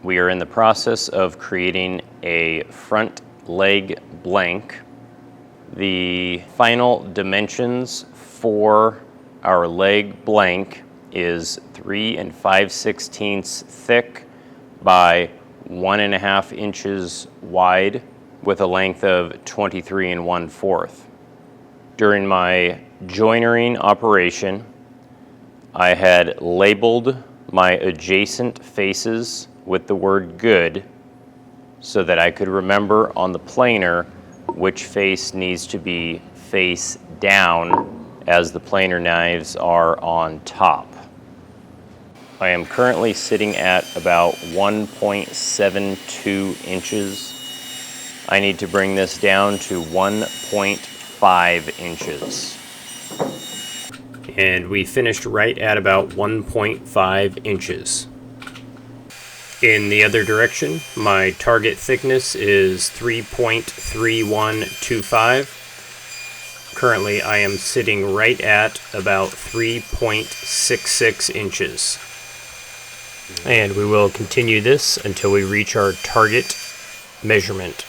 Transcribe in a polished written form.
We are in the process of creating a front leg blank. The final dimensions for our leg blank is 3 5/16 thick by 1.5 inches wide with a length of 23 1/4. During my joinering operation, I had labeled my adjacent faces with the word good so that I could remember on the planer which face needs to be face down as the planer knives are on top. I am currently sitting at about 1.72 inches. I need to bring this down to 1.5 inches. And we finished right at about 1.5 inches. In the other direction, my target thickness is 3.3125. Currently, I am sitting right at about 3.66 inches. And we will continue this until we reach our target measurement.